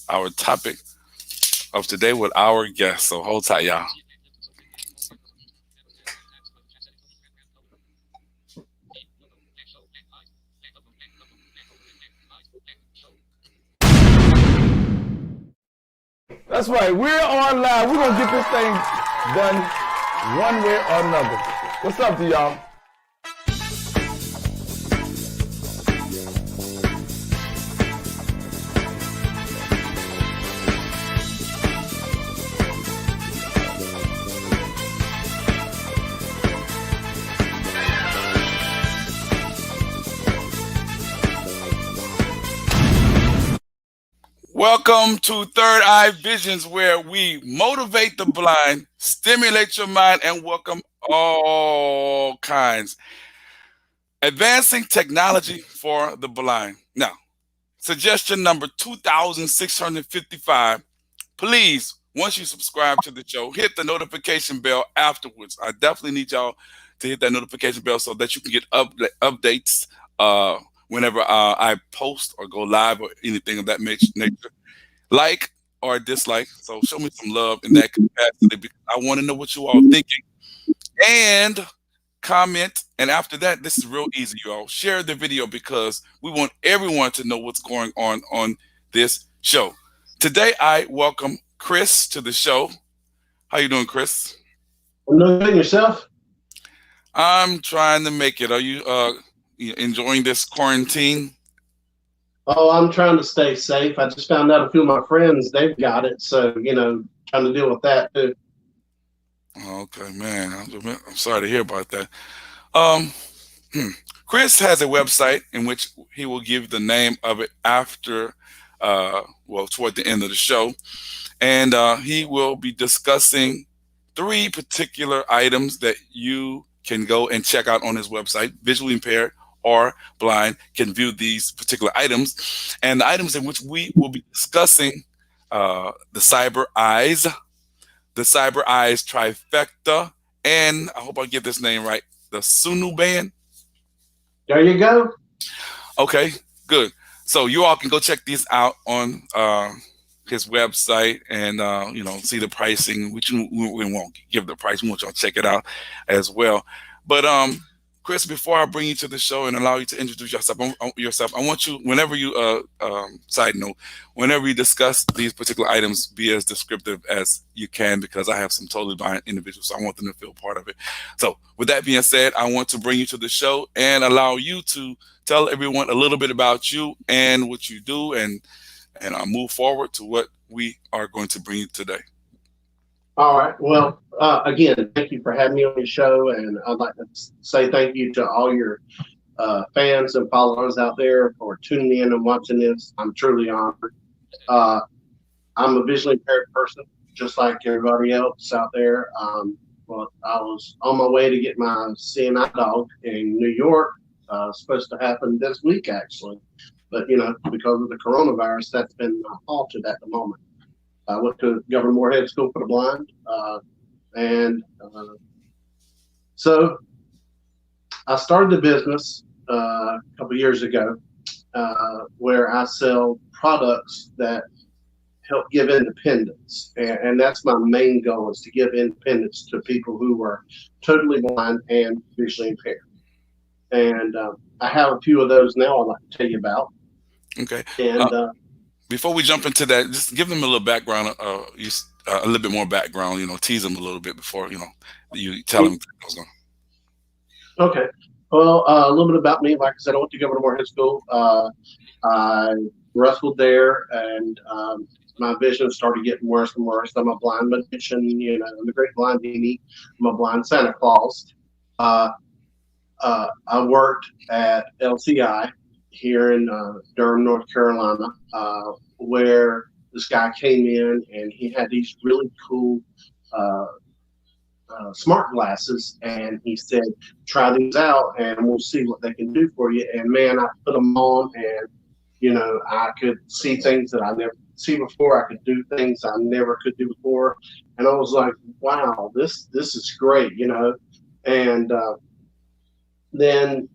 our topic of today with our guest. So hold tight, y'all. That's right. We're on live. We're gonna get this thing done one way or another. What's up to y'all? Welcome to Third Eye Visions, where we motivate the blind, stimulate your mind, and welcome all kinds. Advancing technology for the blind. Now, suggestion number 2655. Please, once you subscribe to the show, hit the notification bell afterwards. I definitely need y'all to hit that notification bell so that you can get updates whenever I post or go live or anything of that nature. Like or dislike. So show me some love in that capacity because I want to know what you all thinking. And comment. And after that, this is real easy, y'all. Share the video because we want everyone to know what's going on this show. Today, I welcome Chris to the show. How you doing, Chris? I'm doing good. Yourself? I'm trying to make it. Are you enjoying this quarantine? Oh, I'm trying to stay safe. I just found out a few of my friends, they've got it. So, trying to deal with that too. Okay, man. I'm sorry to hear about that. Um, Chris has a website in which he will give the name of it after, toward the end of the show. And he will be discussing three particular items that you can go and check out on his website. Visually impaired or blind can view these particular items. And the items in which we will be discussing the Cyber Eyes trifecta, and I hope I get this name right, the Sunu band. There you go. Okay, good. So you all can go check these out on his website and see the pricing. We won't give the price. We want y'all to check it out as well. But Chris, before I bring you to the show and allow you to introduce yourself, I want you, whenever you side note, whenever you discuss these particular items, be as descriptive as you can because I have some totally blind individuals, so I want them to feel part of it. So with that being said, I want to bring you to the show and allow you to tell everyone a little bit about you and what you do, and I'll move forward to what we are going to bring you today. All right. Well, again, thank you for having me on your show. And I'd like to say thank you to all your fans and followers out there for tuning in and watching this. I'm truly honored. Uh, I'm a visually impaired person, just like everybody else out there. I was on my way to get my CNI dog in New York. Supposed to happen this week, actually. But, because of the coronavirus, that's been halted at the moment. I went to Governor Moorhead School for the Blind. So I started the business a couple of years ago where I sell products that help give independence. And that's my main goal, is to give independence to people who are totally blind and visually impaired. And I have a few of those now I'd like to tell you about. Okay. And before we jump into that, just give them a little background, a little bit more background. Tease them a little bit before you tell them what's going on. Okay. Well, a little bit about me. Like I said, I went to Governor Moorhead School. I wrestled there, and my vision started getting worse and worse. I'm a blind magician. I'm the Great Blind Genie. I'm a blind Santa Claus. I worked at LCI here in Durham, North Carolina, where this guy came in and he had these really cool smart glasses, and he said, try these out and we'll see what they can do for you. And man, I put them on, and I could see things that I never see before. I could do things I never could do before, and I was like, wow, this is great, and then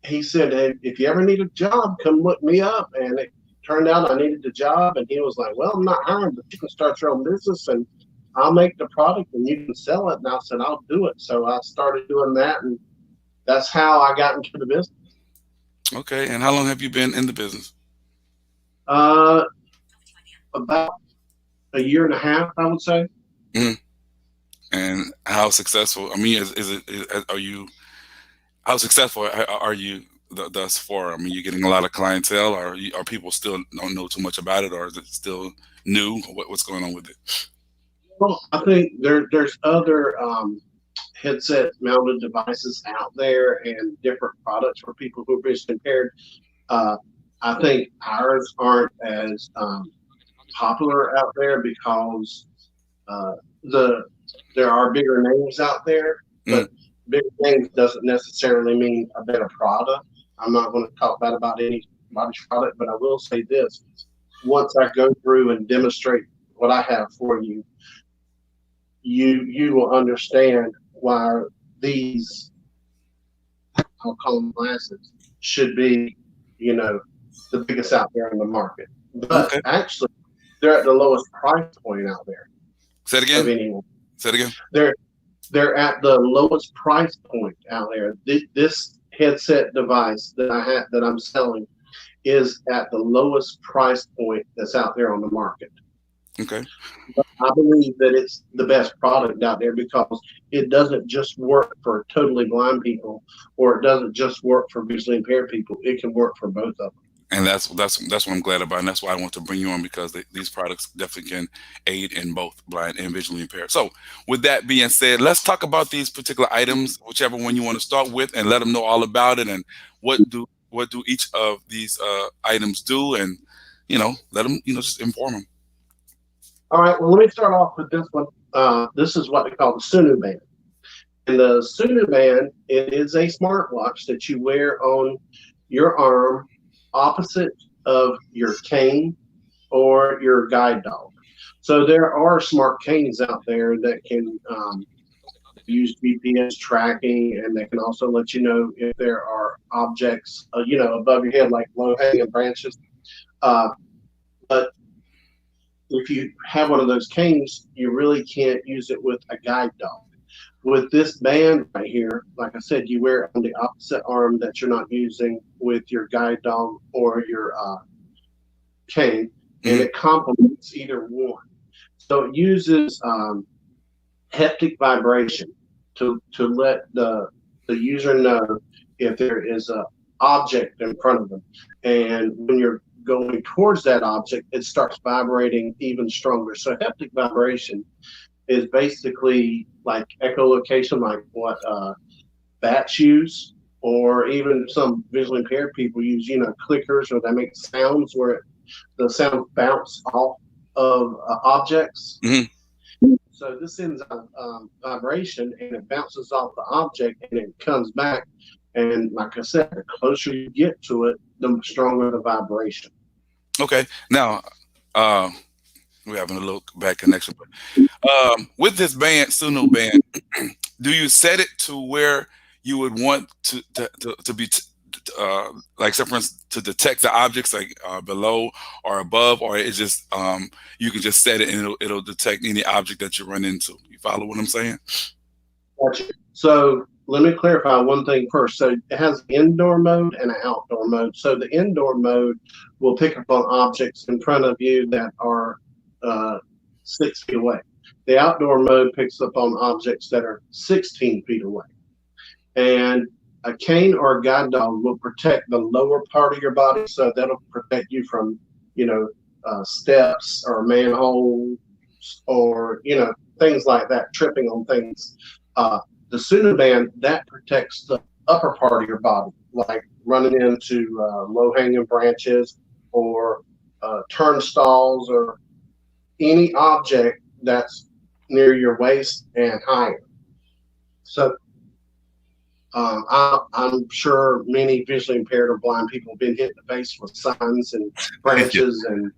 he said, hey, if you ever need a job, come look me up. And it turned out I needed the job, and he was like, "Well, I'm not hiring, but you can start your own business, and I'll make the product, and you can sell it." And I said, "I'll do it." So I started doing that, and that's how I got into the business. Okay. And how long have you been in the business? Uh, about a year and a half, I would say. Mhm. And how successful? I mean, are you, how successful are you thus far? I mean, you're getting a lot of clientele, or are people still don't know too much about it, or is it still new? What's going on with it? Well, I think there's other headset mounted devices out there and different products for people who are visually impaired. Uh, I think ours aren't as popular out there because uh, the there are bigger names out there, Mm, but bigger names doesn't necessarily mean a better product. I'm not going to talk bad about anybody's product, but I will say this: once I go through and demonstrate what I have for you, you will understand why these, I'll call them glasses, should be, you know, the biggest out there in the market. But okay. actually, they're at the lowest price point out there Say it of again. anyone. Say it again. They're they're at the lowest price point out there. This headset device that I'm selling is at the lowest price point that's out there on the market. Okay. I believe that it's the best product out there because it doesn't just work for totally blind people, or it doesn't just work for visually impaired people. It can work for both of them. And that's what I'm glad about, and that's why I want to bring you on, because these products definitely can aid in both blind and visually impaired. So, with that being said, let's talk about these particular items, whichever one you want to start with, and let them know all about it and what do each of these items do, and let them just inform them. All right, well, let me start off with this one. This is what they call the Sunu Band. And the Sunu Band, it is a smartwatch that you wear on your arm opposite of your cane or your guide dog. So there are smart canes out there that can use GPS tracking, and they can also let you know if there are objects, above your head, like low-hanging branches. Uh, but if you have one of those canes, you really can't use it with a guide dog. With this band right here, like I said, you wear it on the opposite arm that you're not using with your guide dog or your cane, and Hmm. it complements either one. So it uses haptic vibration to let the user know if there is a object in front of them, and when you're going towards that object, it starts vibrating even stronger. So haptic vibration is basically like echolocation, like what bats use, or even some visually impaired people use, clickers, or they make sounds where the sounds bounce off of objects. Hmm. So this sends a vibration, and it bounces off the object, and it comes back. And like I said, the closer you get to it, the stronger the vibration. Okay. Now, uh, we're having a little bad connection, but with this band, Suno band, do you set it to where you would want to be like, say for instance, to detect the objects, like below or above, or it's just you can just set it and it'll detect any object that you run into? You follow what I'm saying? Gotcha. So let me clarify one thing first. So it has indoor mode and an outdoor mode. So the indoor mode will pick up on objects in front of you that are 6 feet away. The outdoor mode picks up on objects that are 16 feet away. And a cane or a guide dog will protect the lower part of your body, so that'll protect you from, steps or manholes, or things like that, tripping on things. The Suna band, that protects the upper part of your body, like running into low-hanging branches or turnstiles or any object that's near your waist and higher. So I'm sure many visually impaired or blind people have been hit in the face with signs and Yeah. branches and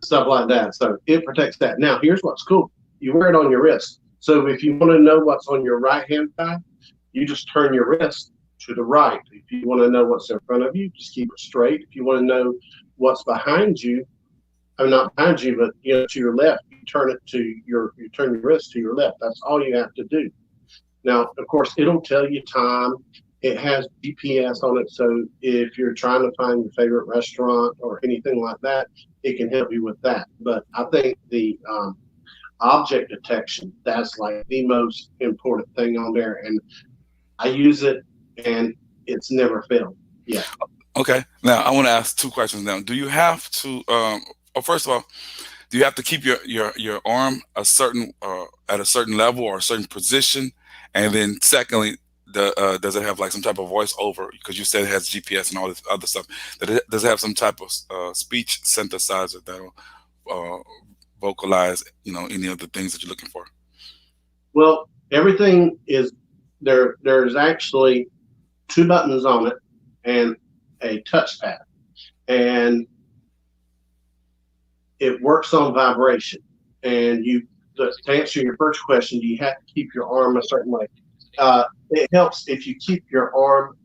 stuff like that. So it protects that. Now, here's what's cool. You wear it on your wrist. So if you want to know what's on your right-hand side, you just turn your wrist to the right. If you want to know what's in front of you, just keep it straight. If you want to know what's behind you, or not behind you, but to your left, you turn your wrist to your left. That's all you have to do. Now, of course, it'll tell you time. It has GPS on it, so if you're trying to find your favorite restaurant or anything like that, it can help you with that. But I think the object detection, that's like the most important thing on there, and I use it, and it's never failed. Yeah. Okay. Now I want to ask two questions. Now, do you have to? First of all, do you have to keep your arm at a certain level or a certain position? And then secondly, does it have like some type of voiceover? Because you said it has GPS and all this other stuff. Does it have some type of speech synthesizer that'll vocalize, any of the things that you're looking for? Well, everything is there. There's actually 2 buttons on it and a touchpad, and it works on vibration. And to answer your first question, do you have to keep your arm a certain way? It helps if you keep your arm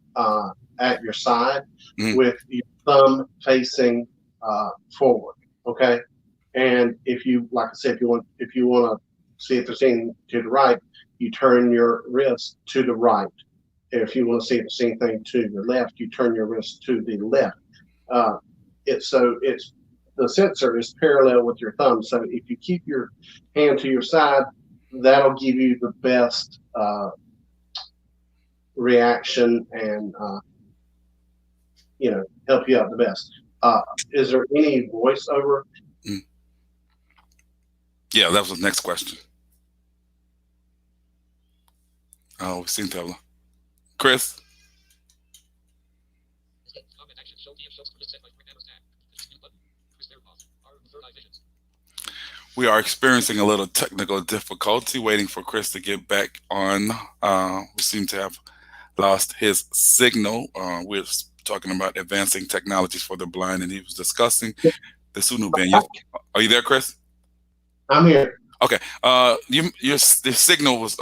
at your side with your thumb facing forward. Okay, and like I said, if you want to see if there's anything to the right, you turn your wrist to the right. If you want to see if there's anything to the left, you turn your wrist to the left. It's the sensor is parallel with your thumb. So if you keep your hand to your side, that'll give you the best reaction and help you out the best. Is there any voiceover? Yeah, that was the next question. Oh, we seem to have Chris. We are experiencing a little technical difficulty waiting for Chris to get back on. We seem to have lost his signal. We're talking about advancing technologies for the blind, and he was discussing the Sunu band. Are you there, Chris? I'm here. Okay. The signal was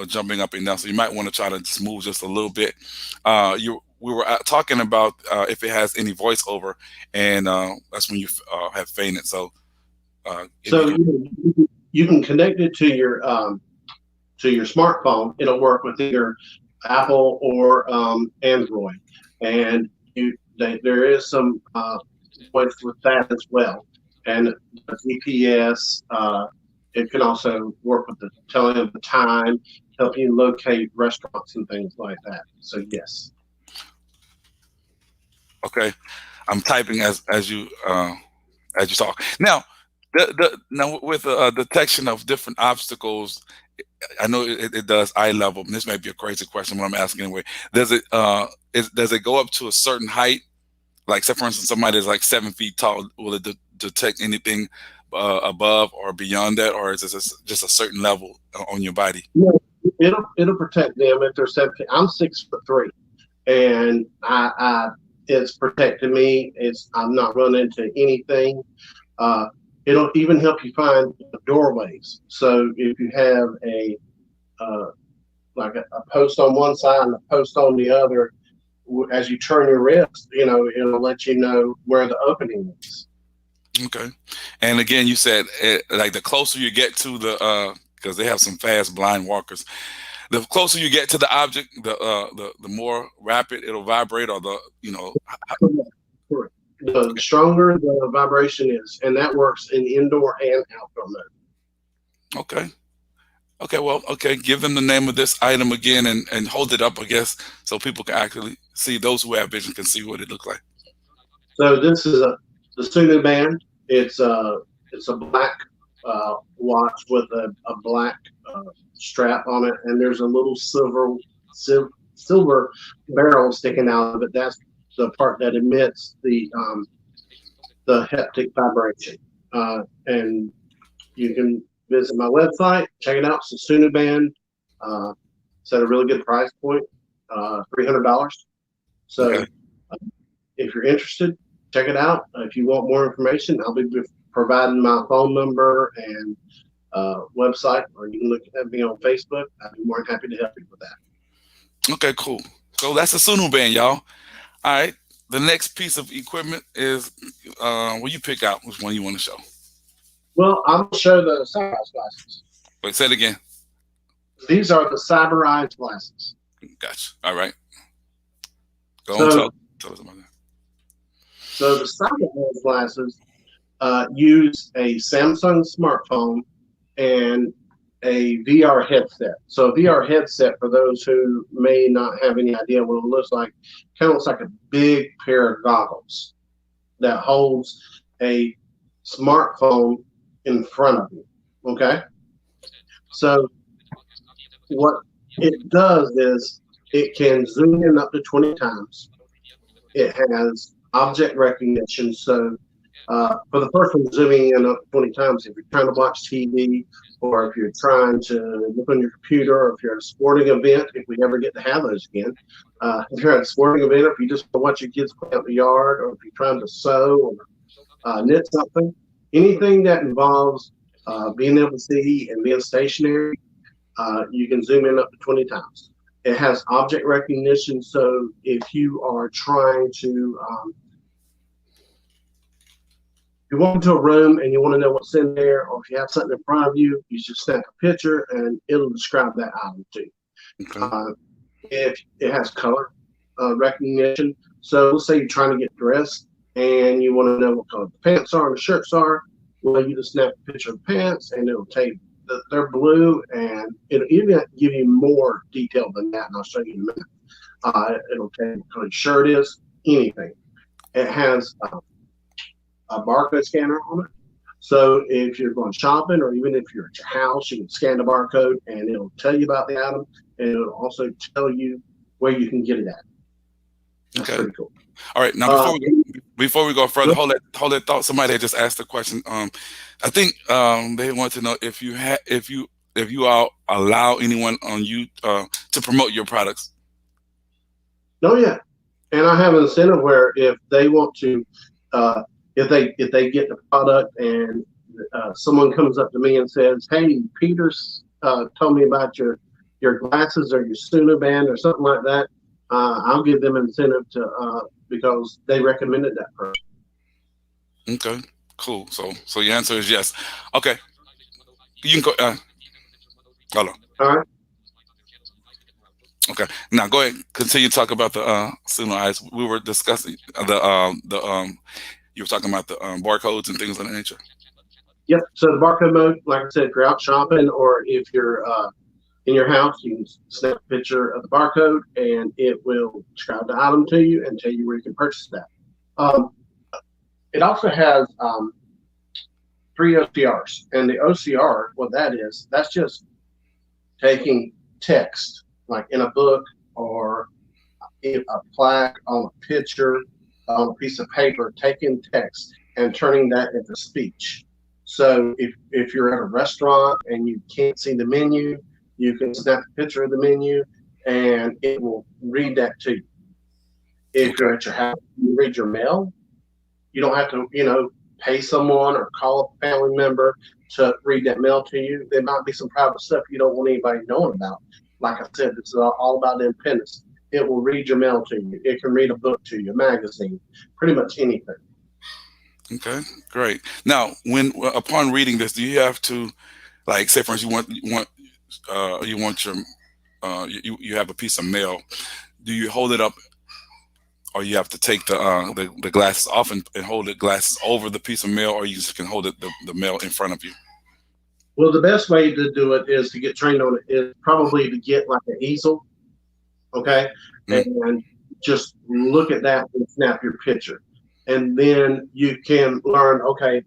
jumping up and down, so you might want to try to just move just a little bit. We were talking about if it has any voiceover, and that's when you have fainted. So you can connect it to your smartphone. It'll work with either Apple or Android, and there is some voice with that as well. And the GPS, it can also work with the telling of the time, help you locate restaurants and things like that. So yes. Okay, I'm typing as you talk. Now, now with detection of different obstacles, I know it does eye level. And this may be a crazy question, but I'm asking anyway. Does it go up to a certain height? Like, say for instance, somebody is like 7 feet tall. Will it detect anything above or beyond that, or is this just a certain level on your body? Yeah, it'll protect them if they're 7 feet. I'm 6'3", and it's protecting me. I'm not running into anything. It'll even help you find doorways. So if you have a post on one side and a post on the other, as you turn your wrist, it'll let you know where the opening is. Okay. And again, you said like the closer you get to the because they have some fast blind walkers. The closer you get to the object, the more rapid it'll vibrate, or Correct. The stronger the vibration is, and that works in indoor and outdoor mode. Okay. Okay, well, okay, give them the name of this item again and hold it up, I guess, so people can actually see, those who have vision can see what it looks like. So this is the Sunu band. It's a black watch with a black strap on it, and there's a little silver barrel sticking out of it. That's the part that emits the haptic vibration. And you can visit my website, check it out. It's a Sunu band. It's at a really good price point, $300. So okay. If you're interested, check it out. If you want more information, I'll be providing my phone number and website, or you can look at me on Facebook. I'd be more than happy to help you with that. Okay, cool. So that's a Sunu band, y'all. All right. the next piece of equipment is well, you pick out which one you want to show. Well, I'm gonna show the CyberEyes glasses. Wait, say it again. These are the CyberEyes glasses. Gotcha. All right. Go on, So, tell us about that. so the CyberEyes glasses use a Samsung smartphone and a VR headset. So a VR headset, for those who may not have any idea what it looks like, kind of looks like a big pair of goggles that holds a smartphone in front of you. Okay. So what it does is it can zoom in up to 20 times. It has object recognition. So for the person zooming in up 20 times, if you're trying to watch TV, or if you're trying to look on your computer, or if you're at a sporting event, if we ever get to have those again, if you're at a sporting event, or if you just want to watch your kids play out in the yard, or if you're trying to sew or knit something, anything that involves being able to see and being stationary, you can zoom in up to 20 times. It has object recognition, so if you are trying to you walk into a room and you want to know what's in there, or if you have something in front of you, you just snap a picture and it'll describe that item to you. Okay. If it has color recognition, so let's say you're trying to get dressed and you want to know what color the pants are and the shirts are, well, you just snap a picture of the pants and it'll tell you that they're blue, and it'll even give you more detail than that, and I'll show you in a minute. It'll tell you what color your shirt is, anything. It has a barcode scanner on it. So if you're going shopping, or even if you're at your house, you can scan the barcode and it'll tell you about the item, and it'll also tell you where you can get it at. That's pretty cool. All right. Now before we go further, hold that thought. Somebody had just asked a question. I think they want to know if you all allow anyone on you to promote your products. Oh yeah, and I have an incentive where if they want to. If they get the product and someone comes up to me and says, "Hey, Peter's told me about your glasses or your Suna band or something like that," I'll give them incentive to because they recommended that person. Okay, cool. So your answer is yes. Okay, you can go. Hold on. All right. Okay, now go ahead. Continue to talk about the Suna eyes. We were discussing you were talking about the barcodes and things of that nature. Yep. So the barcode mode, like I said, if you're out shopping or if you're in your house, you can snap a picture of the barcode and it will describe the item to you and tell you where you can purchase that. It also has 3 OCRs, and the OCR, what that is, that's just taking text, like in a book or in a plaque, on a picture, on a piece of paper, taking text and turning that into speech. So if you're at a restaurant and you can't see the menu, you can snap a picture of the menu and it will read that to you. If you're at your house, you read your mail. You don't have to, pay someone or call a family member to read that mail to you. There might be some private stuff you don't want anybody knowing about. Like I said, this is all about independence. It will read your mail to you. It can read a book to you, a magazine, pretty much anything. Okay, great. Now, upon reading this, do you have to, like, say for instance, you have a piece of mail? Do you hold it up, or you have to take the glasses off and hold the glasses over the piece of mail, or you just can hold the mail in front of you? Well, the best way to do it is to get trained on it is probably to get like an easel. Okay. And just look at that and snap your picture. And then you can learn, okay,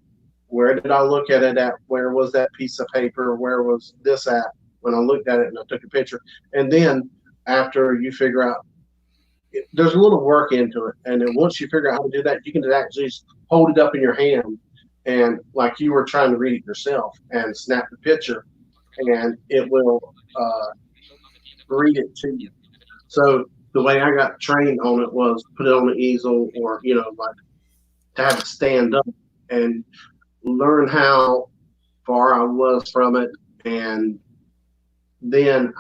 where did I look at it at? Where was that piece of paper? Where was this at when I looked at it and I took a picture? And then after you figure out, there's a little work into it. And then once you figure out how to do that, you can actually just hold it up in your hand and like you were trying to read it yourself and snap the picture and it will read it to you. So the way I got trained on it was put it on the easel or, like to have it stand up and learn how far I was from it. And then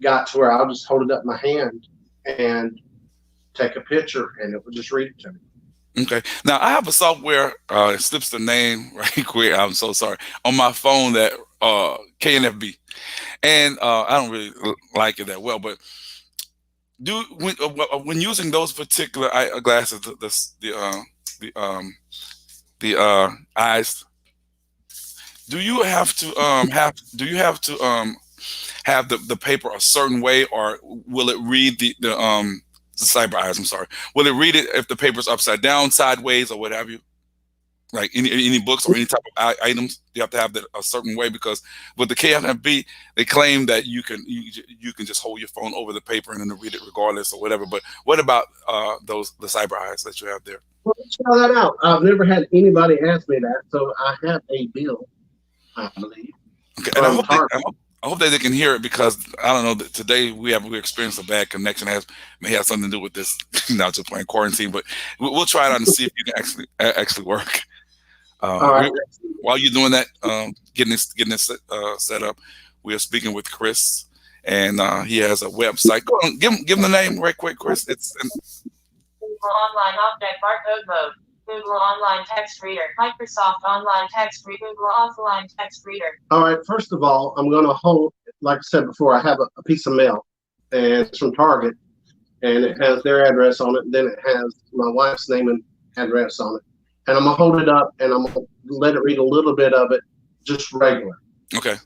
got to where I'll just hold it up in my hand and take a picture, and it will just read it to me. Okay. Now I have a software. It slips the name right quick. I'm so sorry. On my phone that KNFB, and I don't really like it that well. But when using those particular glasses, the eyes, do you have to have the paper a certain way, or will it read the cyber eyes? I'm sorry. Will it read it if the paper's upside down, sideways, or what have you? Like any books or any type of items, you have to have that a certain way, because with the KFB, they claim that you can just hold your phone over the paper and then read it regardless or whatever. But what about the cyber eyes that you have there? Well, let's try that out. I've never had anybody ask me that, so I have a bill, I believe. Okay, and I hope that they can hear it, because I don't know that today we experienced a bad connection. May have something to do with this, not just playing quarantine, but we'll try it out and see if you can actually work. All right. While you're doing that, getting this set up, we are speaking with Chris, and he has a website. Go on, give him the name right quick, Chris. It's Google Online Object Barcode Mode. Google Online Text Reader. Microsoft Online Text Reader. Google Offline Text Reader. All right. First of all, I'm going to hold, like I said before, I have a piece of mail, and it's from Target, and it has their address on it. And then it has my wife's name and address on it. And I'm going to hold it up, and I'm going to let it read a little bit of it, just regular. okay.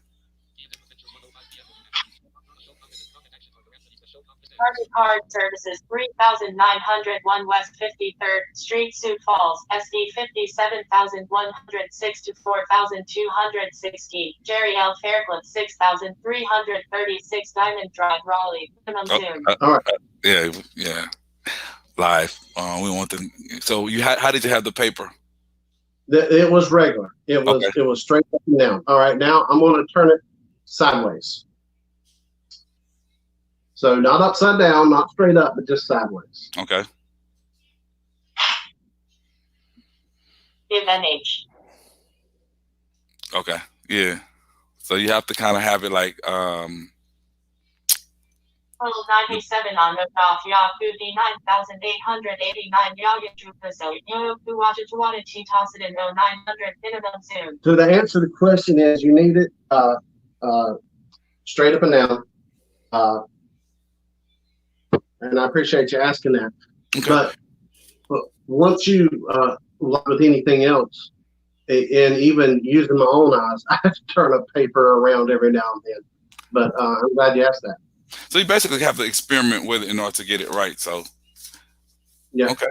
Target Card Services, 3901 West 53rd Street, Sioux Falls, SD 57106 to 4260. Jerry L. Fairclough, 6336 Diamond Drive, Raleigh. Minimum soon. All right. Yeah. Live. We want to. So how did you have the paper? It was regular. It was straight up and down. All right. Now I'm going to turn it sideways. So not upside down, not straight up, but just sideways. Okay. Give NH. Okay. Yeah. So you have to kind of have it like Total 97 on the off Yahoo D 9889 Yahoo Puso Yahoo Wajatuana Chitasid and 900 minimum soon. So the answer to the question is you need it straight up and down. And I appreciate you asking that. Okay. But once you, like with anything else, and even using my own eyes, I have to turn a paper around every now and then. But I'm glad you asked that. So you basically have to experiment with it in order to get it right. So Yeah. okay.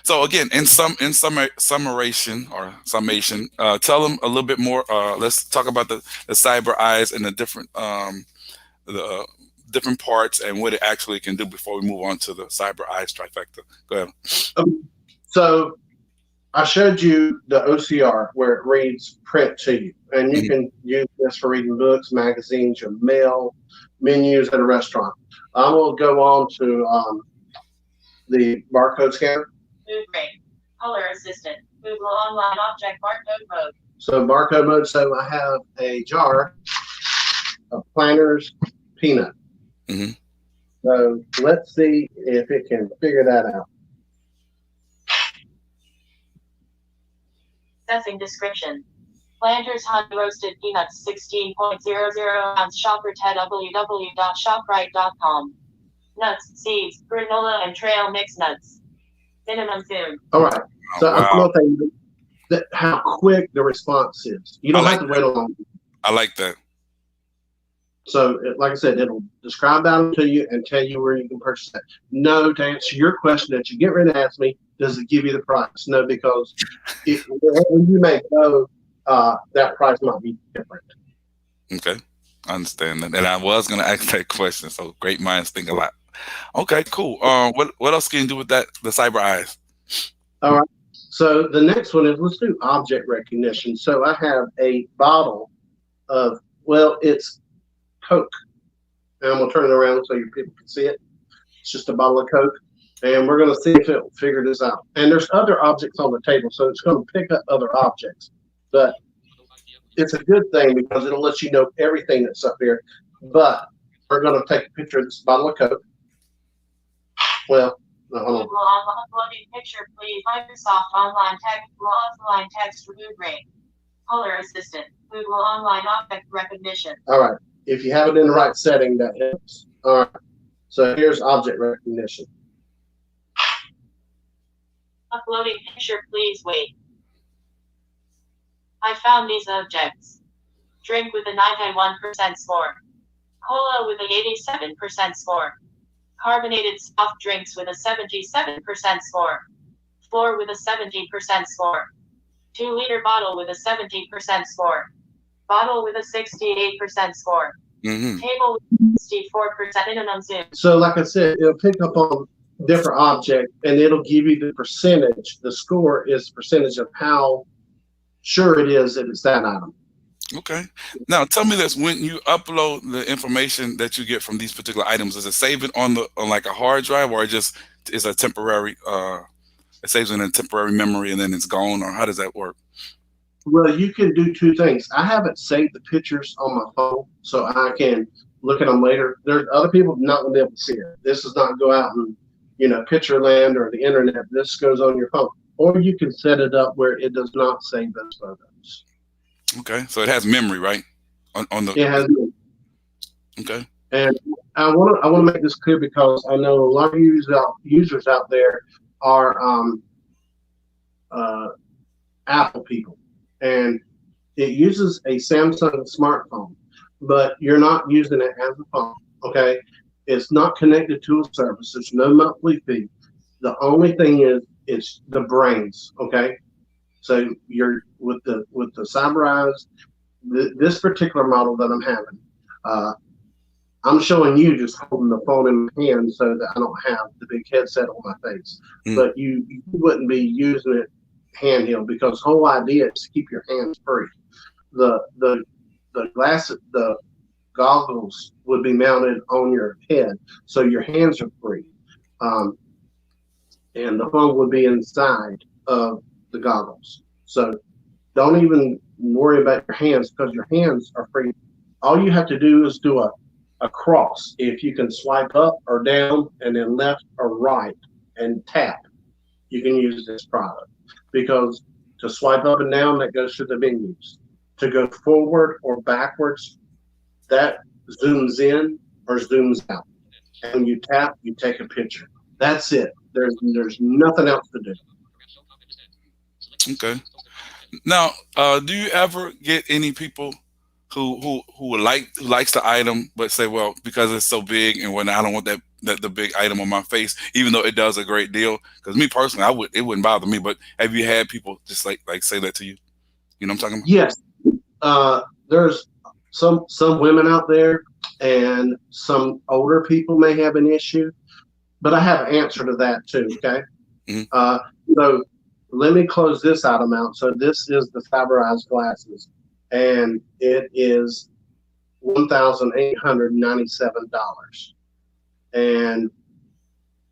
So again, in summation, tell them a little bit more. Let's talk about the cyber eyes and the different parts and what it actually can do before we move on to the cyber eyes trifecta. Go ahead. So I showed you the OCR where it reads print to you, and you can use this for reading books, magazines, your mail, menus at a restaurant. I will go on to the barcode scanner. Mood ring. Color assistant. Google Online Object Barcode Mode. So barcode mode. So I have a jar of Planters peanut. Mm-hmm. So let's see if it can figure that out. Assessing description. Planters honey roasted peanuts 16.00 ounce shopper at www.shoprite.com. Nuts, seeds, granola, and trail mix nuts. Minimum soon. All right. So wow. I'm going to tell you that how quick the response is. You don't have to wait a long time. I like that. So, like I said, it'll describe that to you and tell you where you can purchase that. No, to answer your question that you get ready to ask me, does it give you the price? No, because when you may go, that price might be different. Okay, I understand that. And I was going to ask that question. So great minds think alike. Okay, cool. What else can you do with that? The cyber eyes. All right. So the next one is, let's do object recognition. So I have a bottle of, it's Coke. And I'm going to turn it around so you people can see it. It's just a bottle of Coke. And we're going to see if it will figure this out. And there's other objects on the table, so it's going to pick up other objects. But it's a good thing because it'll let you know everything that's up there. But we're going to take a picture of this bottle of Coke. Well, hold on. Google online uploading picture, please. Microsoft online text, offline text remove rate. Color assistant. Google online object recognition. All right. If you have it in the right setting, that helps. All right. So here's object recognition. Uploading picture, please wait. I found these objects. Drink with a 91% score. Cola with a 87% score. Carbonated soft drinks with a 77% score. Floor with a 70% score. 2-liter bottle with a 70% score. Bottle with a 68% score. Table with 64% minimum zoom. So like I said, it'll pick up on different objects and it'll give you the percentage. The score is percentage of how sure it is that it's that item. Okay. Now tell me this: when you upload the information that you get from these particular items, does it save it on like a hard drive, or it just is a temporary? It saves it in a temporary memory and then it's gone, or how does that work? Well, you can do two things. I haven't saved the pictures on my phone, so I can look at them later. There's other people not going to be able to see it. This does not go out in, picture land or the internet. This goes on your phone, or you can set it up where it does not save those photos. Okay, so it has memory, right? On the. It has memory. Okay. And I want to make this clear because I know a lot of users out there are Apple people, and it uses a Samsung smartphone, but you're not using it as a phone. Okay, it's not connected to a service. There's no monthly fee. The only thing is it's the brains. Okay, so you're with the CyberEyes, this particular model that I'm having. I'm showing you just holding the phone in my hand so that I don't have the big headset on my face. But you wouldn't be using it handheld because the whole idea is to keep your hands free. The goggles would be mounted on your head, so your hands are free. And the phone would be inside of the goggles. So don't even worry about your hands because your hands are free. All you have to do is do a cross. If you can swipe up or down and then left or right and tap, you can use this product. Because to swipe up and down, that goes to the menus. To go forward or backwards, that zooms in or zooms out. And when you tap, you take a picture. That's it. There's nothing else to do. Okay. Now, do you ever get any people who likes the item but say, well, because it's so big and when I don't want the big item on my face, even though it does a great deal? Because me personally, it wouldn't bother me. But have you had people just like say that to you? You know what I'm talking about? Yes. There's some women out there and some older people may have an issue, but I have an answer to that too. Okay. So let me close this item out. So this is the CyberEyes glasses, and it is $1,897. And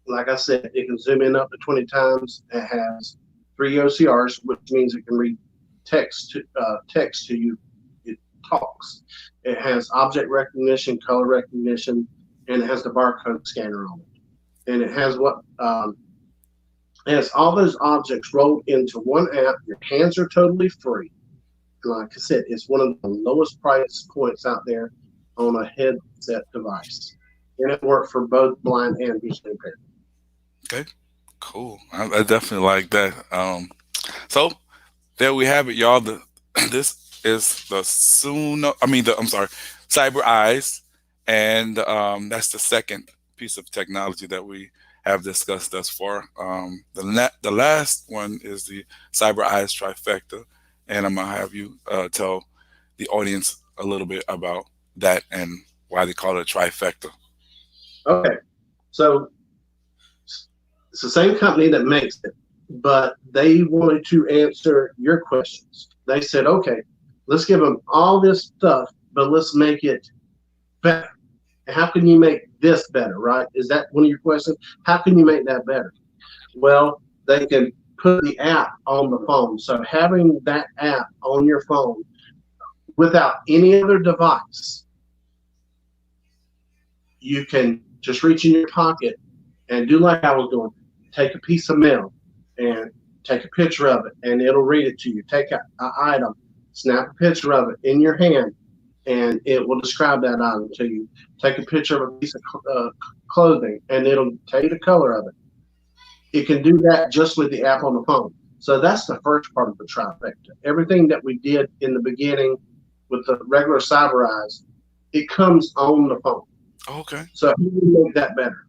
like I said, it can zoom in up to 20 times. It has 3 OCRs, which means it can read text to you. It talks. It has object recognition, color recognition, and it has the barcode scanner on it. And it has it has all those objects rolled into one app. Your hands are totally free. And like I said, it's one of the lowest price points out there on a headset device. And it worked for both blind and visually impaired. Okay, cool. I definitely like that. So there we have it, y'all. This is the CyberEyes, and that's the second piece of technology that we have discussed thus far. The last one is the CyberEyes trifecta, and I'm gonna have you tell the audience a little bit about that and why they call it a trifecta. Okay, so it's the same company that makes it, but they wanted to answer your questions. They said, okay, let's give them all this stuff, but let's make it better. How can you make this better, right? Is that one of your questions? How can you make that better? Well, they can put the app on the phone. So having that app on your phone without any other device, you can just reach in your pocket and do like I was doing. take a piece of mail and take a picture of it, and it'll read it to you. Take an item, snap a picture of it in your hand, and it will describe that item to you. Take a picture of a piece of clothing, and it'll tell you the color of it. It can do that just with the app on the phone. So that's the first part of the trifecta. Everything that we did in the beginning with the regular CyberEyes, it comes on the phone. Okay. So how do you make that better?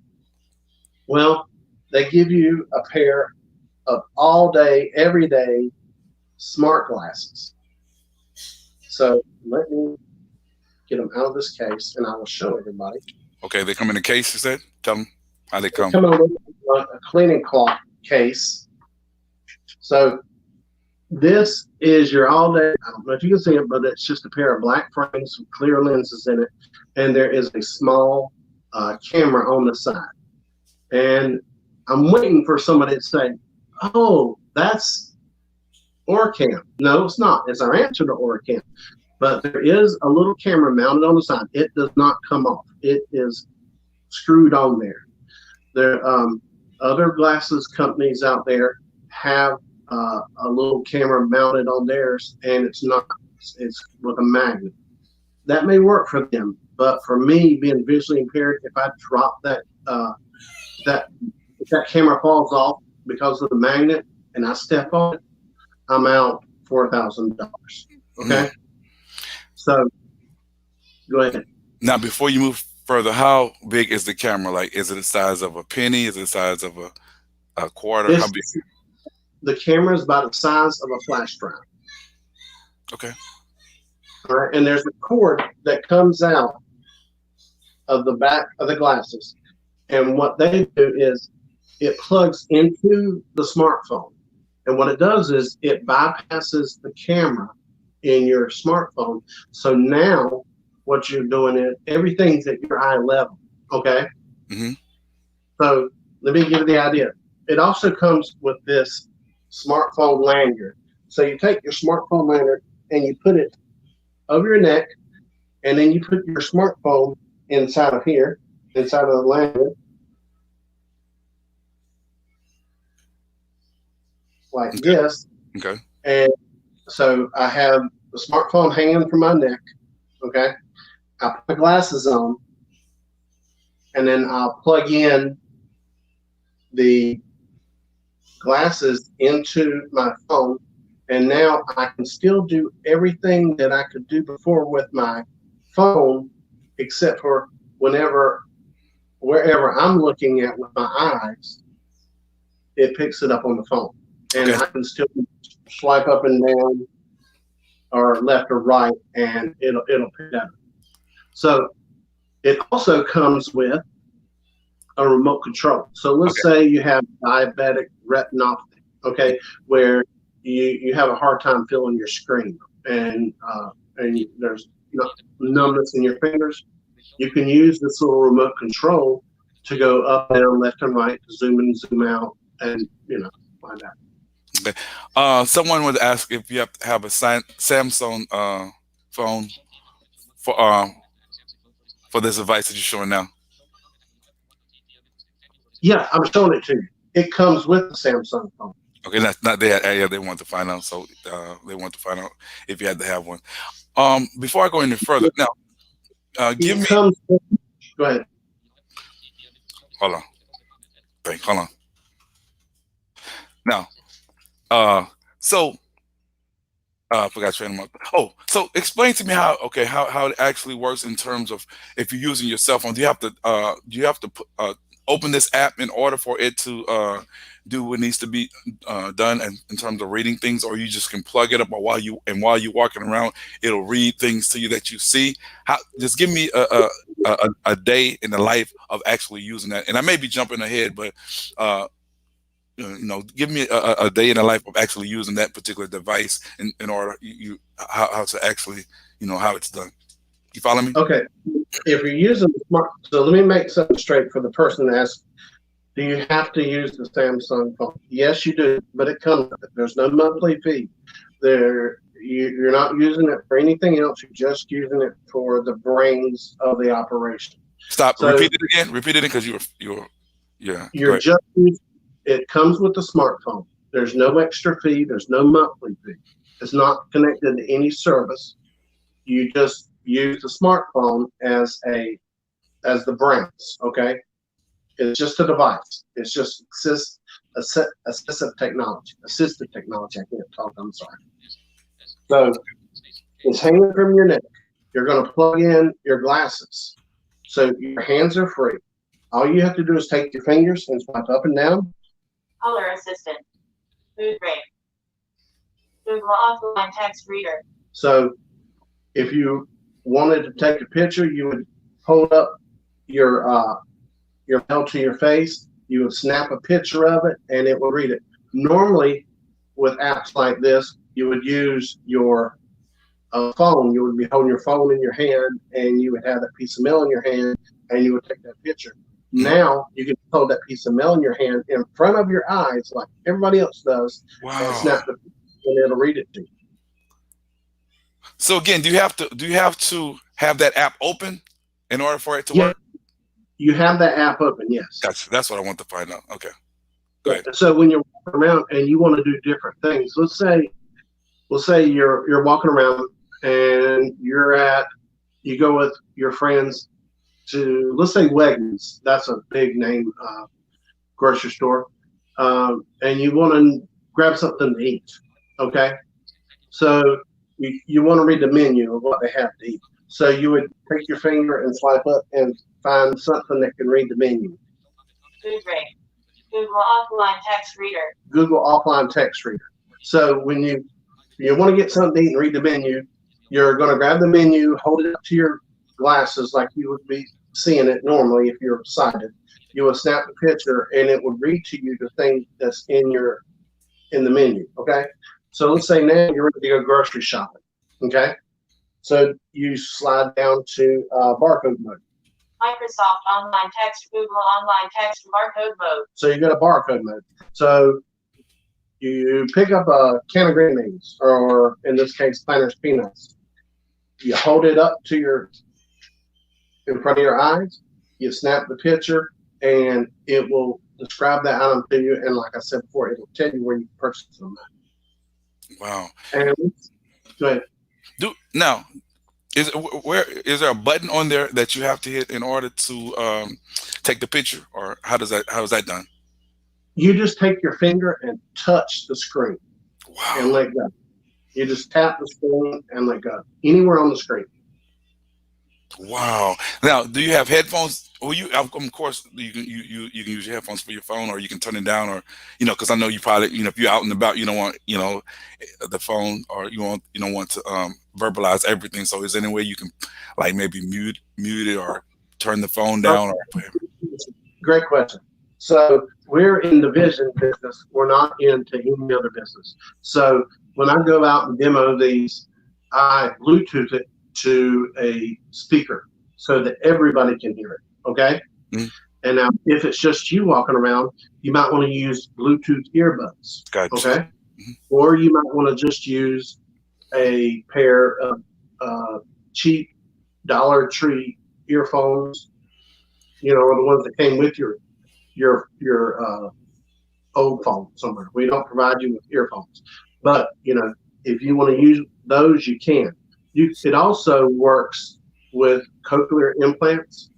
Well, they give you a pair of all day, every day smart glasses. So let me get them out of this case, and I will show everybody. Okay, they come in a case, you said? Tell them how they come. They come in a cleaning cloth case. So this is your all-day, I don't know if you can see it, but it's just a pair of black frames with clear lenses in it, and there is a small camera on the side. And I'm waiting for somebody to say, oh, that's Orcam. No, it's not. It's our answer to Orcam. But there is a little camera mounted on the side. It does not come off. It is screwed on there. There other glasses companies out there have a little camera mounted on theirs, and it's not. It's with a magnet. That may work for them, but for me, being visually impaired, if I drop that if that camera falls off because of the magnet and I step on it, I'm out $4,000. Okay. So go ahead. Now, before you move further, how big is the camera? Like, is it the size of a penny? Is it the size of a quarter? How big? The camera is about the size of a flash drive. Okay. All right. And there's a cord that comes out of the back of the glasses. And what they do is it plugs into the smartphone. And what it does is it bypasses the camera in your smartphone. So now what you're doing is everything's at your eye level. Okay. Mm-hmm. So let me give you the idea. It also comes with this smartphone lanyard. So you take your smartphone lanyard and you put it over your neck, and then you put your smartphone inside of here, inside of the lanyard, like this. Okay. And so I have the smartphone hanging from my neck. Okay. I put my glasses on, and then I'll plug in the glasses into my phone, and now I can still do everything that I could do before with my phone, except for wherever I'm looking at with my eyes, it picks it up on the phone, and okay. I can still swipe up and down or left or right, and it'll pick it up. So it also comes with a remote control. So let's say you have diabetic retinopathy, okay, where you have a hard time feeling your screen, and there's numbness in your fingers. You can use this little remote control to go up, down, left, and right, to zoom in, zoom out, and like that. Okay. Someone would ask if you have to have a Samsung phone for this device that you're showing now. Yeah, I'm showing it to you. It comes with the Samsung phone. Okay, that's not they. Yeah, they want to find out. So they want to find out if you had to have one. Before I go any further, now, give me. Go ahead. Hold on. Hold on. Now, so I forgot to train them up. Oh, so explain to me how it actually works in terms of if you're using your cell phone. Do you have to open this app in order for it to do what needs to be done in terms of reading things, or you just can plug it up while you're walking around, it'll read things to you that you see? Just give me a day in the life of actually using that. And I may be jumping ahead, but give me a day in the life of actually using that particular device in order how to actually how it's done. You follow me? Okay. If you're using the smart, so let me make something straight for the person that asks, do you have to use the Samsung phone? Yes, you do, but it comes with it. There's no monthly fee. You're not using it for anything else. You're just using it for the brains of the operation. Stop. So, repeat it again. Repeat it because you're just it comes with the smartphone. There's no extra fee. There's no monthly fee. It's not connected to any service. You just use the smartphone as the brains. Okay, it's just a device. It's just assistive technology. Assistive technology. I can't talk. I'm sorry. So it's hanging from your neck. You're going to plug in your glasses, so your hands are free. All you have to do is take your fingers and swipe up and down. Color assistant. Mood ring. Google offline text reader. So if you wanted to take a picture, you would hold up your mail to your face. You would snap a picture of it, and it will read it. Normally, with apps like this, you would use your phone. You would be holding your phone in your hand, and you would have that piece of mail in your hand, and you would take that picture. Now you can hold that piece of mail in your hand in front of your eyes, like everybody else does, and snap the picture, and it'll read it to you. So again, do you have to have that app open in order for it to work? You have that app open, yes. That's what I want to find out. Okay. Go ahead. So when you're walking around and you want to do different things, let's say you're walking around and you go with your friends to, let's say, Wegmans. That's a big name grocery store, and you want to grab something to eat. Okay, so you want to read the menu of what they have to eat. So you would take your finger and swipe up and find something that can read the menu. Food ring. Google offline text reader. Google offline text reader. So when you want to get something to eat and read the menu, you're going to grab the menu, hold it up to your glasses like you would be seeing it normally if you're sighted. You will snap the picture, and it will read to you the thing that's in the menu. Okay. So let's say now you're ready to go grocery shopping. Okay. So you slide down to barcode mode. Microsoft online text, Google online text, barcode mode. So you go to barcode mode. So you pick up a can of green beans, or in this case, Planters peanuts. You hold it up to in front of your eyes. You snap the picture, and it will describe that item to you. And like I said before, it will tell you where you purchased them. Wow. And go ahead. Is there a button on there that you have to hit in order to take the picture, or how is that done? You just take your finger and touch the screen. Wow. And let go. You just tap the screen and let go. Anywhere on the screen. Wow. Now, do you have headphones? Well, of course, you can use your headphones for your phone, or you can turn it down, or because I know you probably if you're out and about, you don't want the phone, or you don't want to verbalize everything. So, is there any way you can like maybe mute it or turn the phone down? Or Great question. So we're in the vision business. We're not into any other business. So when I go out and demo these, I Bluetooth it to a speaker so that everybody can hear it. Okay. Mm-hmm. And now if it's just you walking around, you might want to use Bluetooth earbuds. Gotcha. Okay. Mm-hmm. Or you might want to just use a pair of cheap Dollar Tree earphones, or the ones that came with your old phone somewhere. We don't provide you with earphones, but if you want to use those, you can. It also works with cochlear implants.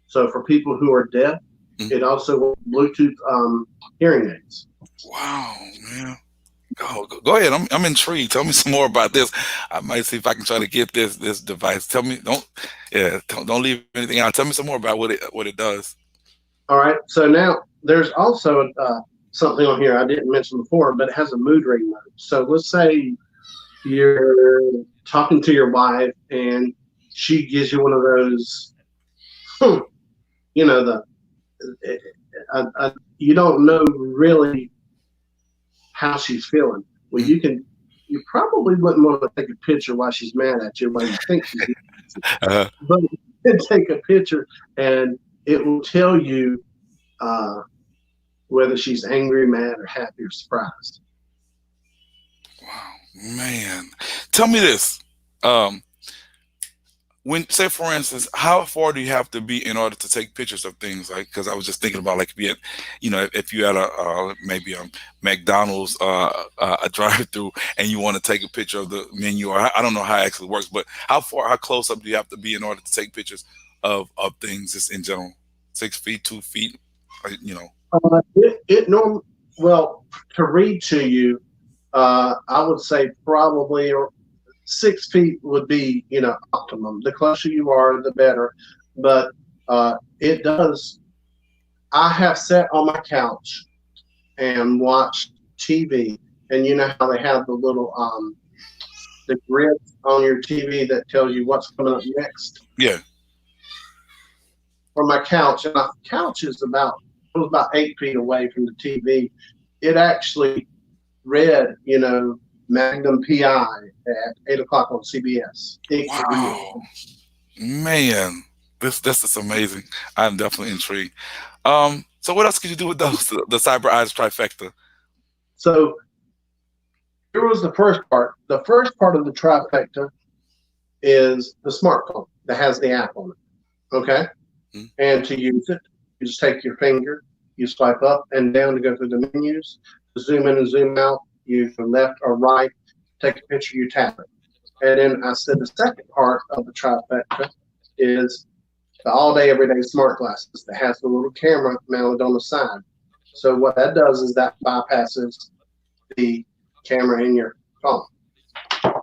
So for people who are deaf, it also works with Bluetooth hearing aids. Wow, man. Go ahead. I'm intrigued. Tell me some more about this. I might see if I can try to get this device. Tell me, don't leave anything out. Tell me some more about what it does. All right. So now there's also something on here I didn't mention before, but it has a mood ring mode. So let's say you're talking to your wife and she gives you one of those, you don't know really how she's feeling. Well, you probably wouldn't want to take a picture while she's mad at you, while you think she's mad. But you can take a picture and it will tell you whether she's angry, mad, or happy, or surprised. Wow, man. Tell me this. when, say for instance, how far do you have to be in order to take pictures of things? Like, because I was just thinking about, like, if you had, if you had a maybe a McDonald's a drive-through, and you want to take a picture of the menu, or I don't know how it actually works, but how close up do you have to be in order to take pictures of things just in general? 6 feet, 2 feet, It norm well, to read to you, I would say probably 6 feet would be, optimum. The closer you are, the better. But it does. I have sat on my couch and watched TV, and you know how they have the grid on your TV that tells you what's coming up next. yeah. From my couch, and my couch is it was about 8 feet away from the TV. It actually read, Magnum PI at 8 o'clock on CBS. It could read it. Wow, man, this is amazing. I'm definitely intrigued. So what else could you do with those? The Cyber Eyes trifecta. So here was the first part. The first part of the trifecta is the smartphone that has the app on it. Okay. Hmm. And to use it, you just take your finger, you swipe up and down to go through the menus, to zoom in and zoom out, you from left or right, take a picture, you tap it. And then I said the second part of the trifecta is the all-day, everyday smart glasses that has the little camera mounted on the side. So what that does is that bypasses the camera in your phone.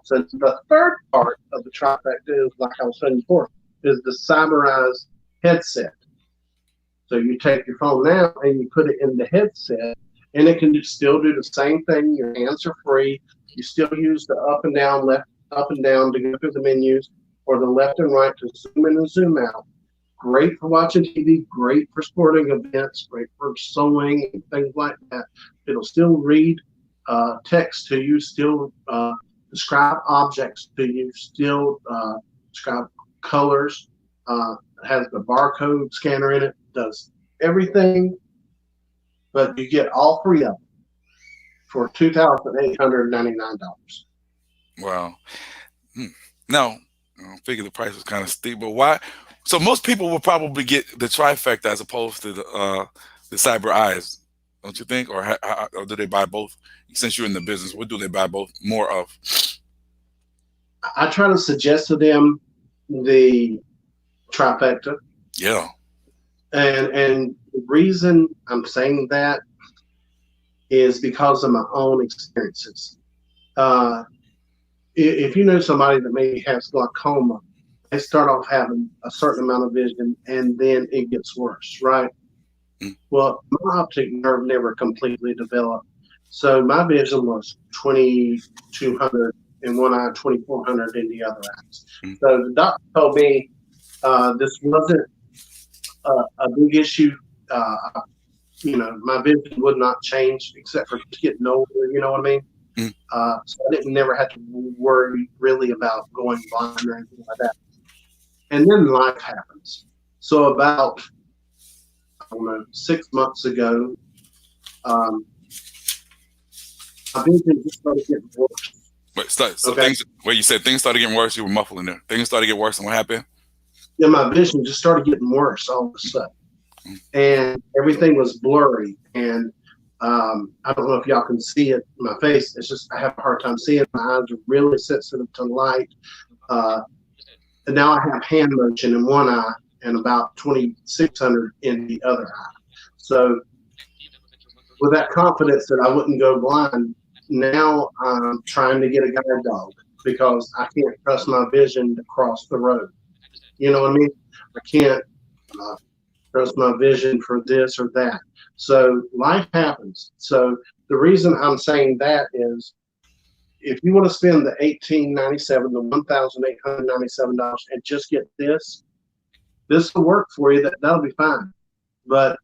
So the third part of the trifecta is, like I was saying before, is the Cyber Eyes headset. So you take your phone now and you put it in the headset, and it can still do the same thing. Your hands are free. You still use the up and down, left, up and down to go through the menus, or the left and right to zoom in and zoom out. Great for watching TV, great for sporting events, great for sewing and things like that. It'll still read text to you, still describe objects to you, still describe colors. Has the barcode scanner in it, does everything, but you get all three of them for $2,899. Wow. Now, I figure the price was kind of steep, but why? So most people will probably get the trifecta as opposed to the Cyber Eyes, don't you think? Or do they buy both? Since you're in the business, what do they buy both more of? I try to suggest to them the trifecta. Yeah. And the reason I'm saying that is because of my own experiences. If you know somebody that maybe has glaucoma, they start off having a certain amount of vision and then it gets worse, right? Mm. Well, my optic nerve never completely developed. So my vision was 2,200 in one eye, 2,400 in the other eyes. Mm. So the doctor told me this wasn't a big issue. My vision would not change except for just getting older, you know what I mean? Mm. So I didn't never have to worry really about going blind or anything like that. And then life happens. So about, 6 months ago, my vision just started getting worse. Wait, so Okay. you said things started getting worse, you were muffling there. Things started getting worse, and what happened? Yeah, my vision just started getting worse all of a sudden. And everything was blurry. And I don't know if y'all can see it in my face. It's just I have a hard time seeing. My eyes are really sensitive to light. And now I have hand motion in one eye and about 2,600 in the other eye. So with that confidence that I wouldn't go blind, now I'm trying to get a guide dog because I can't trust my vision to cross the road. You know what I mean? I can't trust my vision for this or that. So life happens. So the reason I'm saying that is if you want to spend the $1,897, the $1,897 and just get this will work for you. That'll be fine. But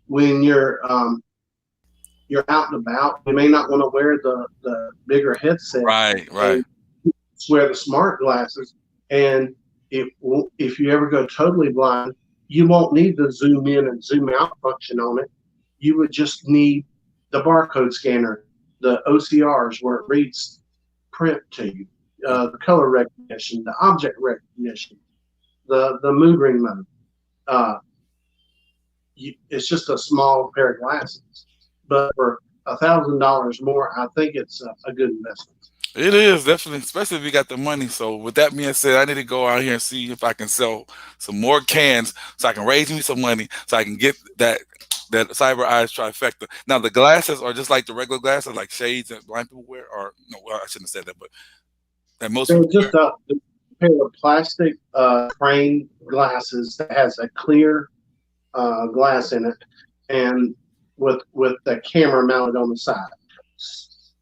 when you're out and about, you may not want to wear the bigger headset. Right. Just wear the smart glasses. And if you ever go totally blind, you won't need the zoom in and zoom out function on it. You would just need the barcode scanner, the OCRs where it reads print to you, the color recognition, the object recognition. the mood ring mode. Uh, it's just a small pair of glasses, but for $1,000 more, I think it's a good investment. It is definitely, especially if you got the money. So with that being said, I need to go out here and see if I can sell some more cans so I can raise me some money so I can get that cyber eyes trifecta. Now the glasses are just like the regular glasses, like shades that blind people wear, or no, well, I shouldn't have said that, but that most They're people wear. just a pair of plastic frame glasses that has a clear glass in it, and with the camera mounted on the side.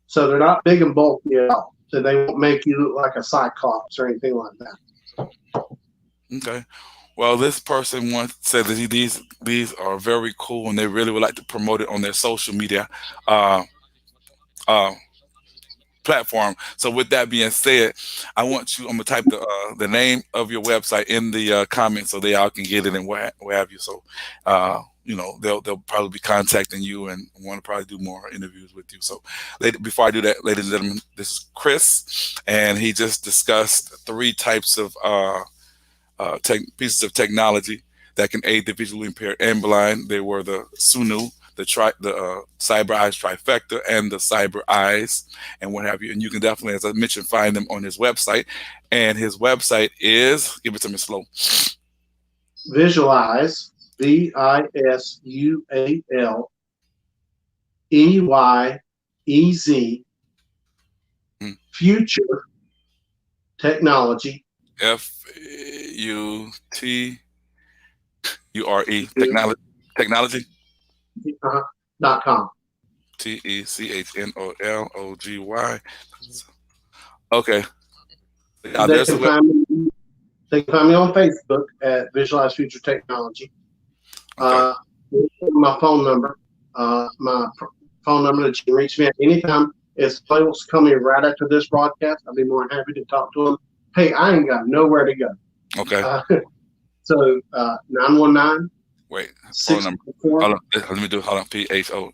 So they're not big and bulky at all. So they won't make you look like a cyclops or anything like that. Okay. Well, this person once said that these are very cool and they really would like to promote it on their social media uh, uh, platform. So with that being said, I'm gonna type the name of your website in the comments so they all can get it and what have you. So they'll probably be contacting you and want to probably do more interviews with you. So before I do that, ladies and gentlemen, this is Chris, and he just discussed three types of pieces of technology that can aid the visually impaired and blind. They were the Sunu, the Cyber Eyes Trifecta, and the Cyber Eyes, and what have you. And you can definitely, as I mentioned, find them on his website. And his website is, give it to me slow. Visualize, VISUALEYEZ, Future Technology, FUTURE technology. .com. TECHNOLOGY. Okay. They can find me. They can find me on Facebook at Visualize Future Technology. Okay. My phone number. My phone number that you can reach me at anytime. If folks call me right after this broadcast, I'll be more than happy to talk to them. Hey, I ain't got nowhere to go. Okay. So 919. Wait. Phone number. Hold on. Let me do. Hold on. PHONE.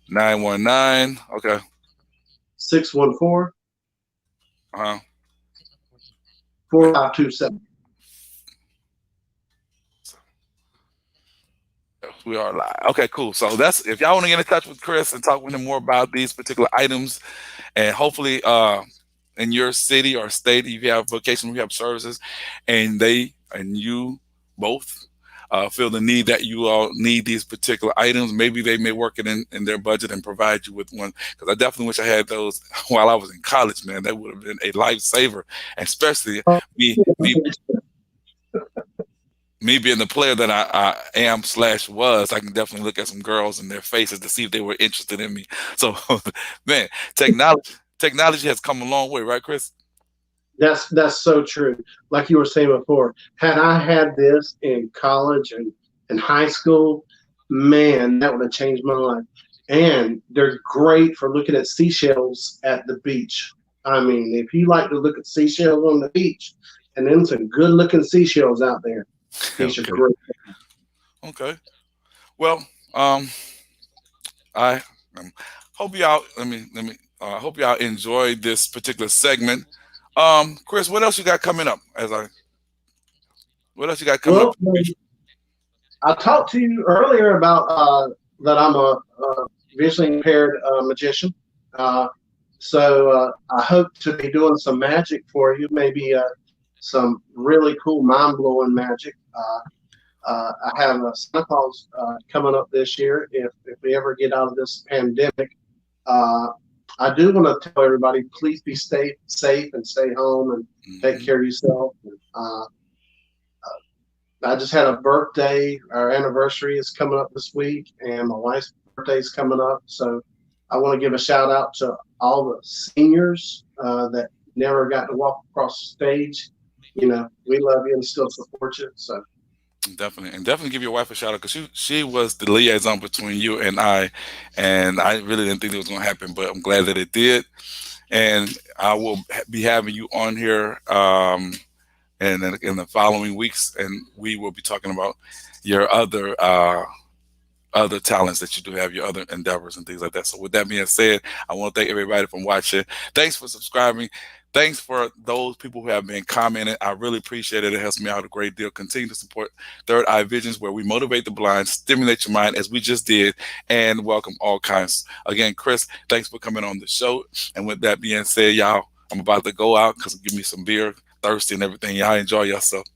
919. Okay. 614. 4527. We are live. Okay, cool. So that's, if y'all want to get in touch with Chris and talk with him more about these particular items, and hopefully in your city or state, if you have vocational rehab services, and you both feel the need that you all need these particular items, maybe they may work it in their budget and provide you with one. Because I definitely wish I had those while I was in college, man. That would have been a lifesaver, especially me being the player that I am/was. I can definitely look at some girls in their faces to see if they were interested in me. So, man, technology has come a long way, right, Chris? That's so true. Like you were saying before, had I had this in college and in high school, man, that would have changed my life. And they're great for looking at seashells at the beach. I mean, if you like to look at seashells on the beach, and then some good looking seashells out there, these are great. Okay. Well, I hope y'all. Hope y'all enjoyed this particular segment. Chris, what else you got coming up? What else you got coming up? I talked to you earlier about that I'm a visually impaired magician. So I hope to be doing some magic for you, maybe some really cool, mind-blowing magic. I have a Santa Claus coming up this year. If we ever get out of this pandemic, I do want to tell everybody, please be safe and stay home and take care of yourself. I just had a birthday. Our anniversary is coming up this week, and my wife's birthday is coming up. So I want to give a shout out to all the seniors that never got to walk across the stage. You know, we love you and still support you. So definitely give your wife a shout out, because she was the liaison between you and I really didn't think it was going to happen, but I'm glad that it did. And I will be having you on here and in the following weeks, and we will be talking about your other other talents that you do have, your other endeavors and things like that. So with that being said, I want to thank everybody for watching. Thanks for subscribing. Thanks for those people who have been commenting. I really appreciate it. It helps me out a great deal. Continue to support Third Eye Visions, where we motivate the blind, stimulate your mind as we just did, and welcome all kinds. Again, Chris, thanks for coming on the show. And with that being said, y'all, I'm about to go out because give me some beer, thirsty and everything. Y'all enjoy yourself.